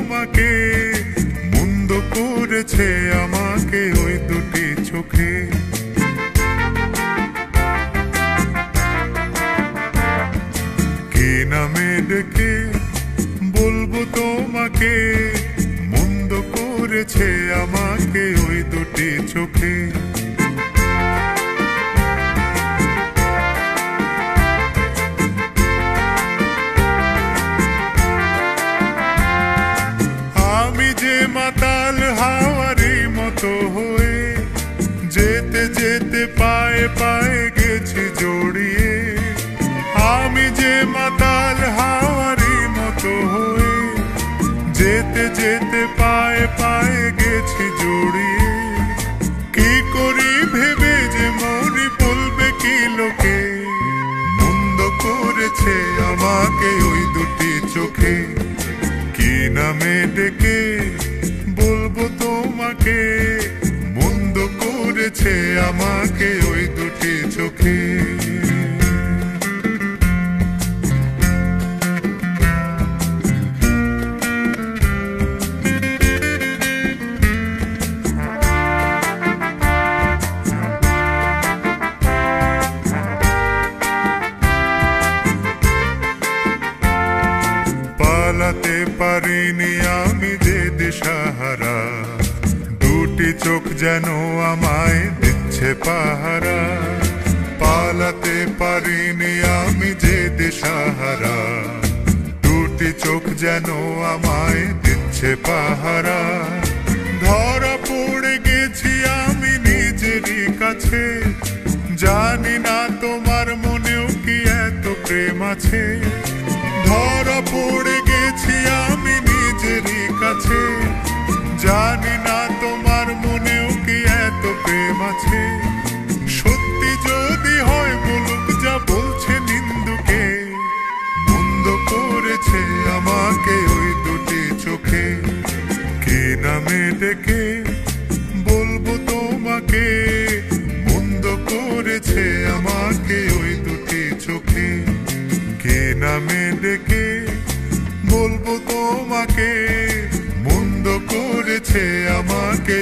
তোমাকে, মন্দ করেছে আমাকে ওই দুটি চোখে। কি নামে ডেকে বলবো তোমাকে, মন্দ করেছে আমাকে ওই দুটি চোখে। আমি যে মাতাল হাওয়ারি মতো হয়ে যেতে যেতে পায়ে পায়ে গেছি জড়িয়ে। আমি যে মাতাল হাওয়ারি মতো হয়ে যেতে যেতে পায়ে পায়ে গেছি জড়িয়ে। কি করি ভেবে যে মরি বলবে কি লোকে, মন্দ করেছে আমাকে ওই দুটি চোখে। কি নামে ডেকে বলবো তোমাকে, মন্দ করেছে আমাকে ওই দুটি চোখে। পালাতে পারিনি আমি যে দিশাহারা, দুটি চোখ যেন আমায় দিচ্ছে পাহারা। পালাতে পারিনি আমি যে দিশাহারা, দুটি চোখ যেন আমায় দিচ্ছে পাহারা। ধরা পড়ে গেছি আমি নিজেরই কাছে, জানি না তোমার মনেও কি এত প্রেম আছে। ধরা পড়ে গেছি আমি নিজেরই কাছে, জানি না তোমার মনেও কি এত প্রেম আছে। সত্যি যদি হয় বলুক যা বলছে নিন্দুকে, মন্দ করেছে আমাকে ওই দুটি চোখে। কি নামে ডেকে বলবো তোমাকে, মন্দ করেছে আমাকে ওই দুটি চোখে। কি নামে ডেকে বলবো তোমাকে, মন্দ করেছে আমাকে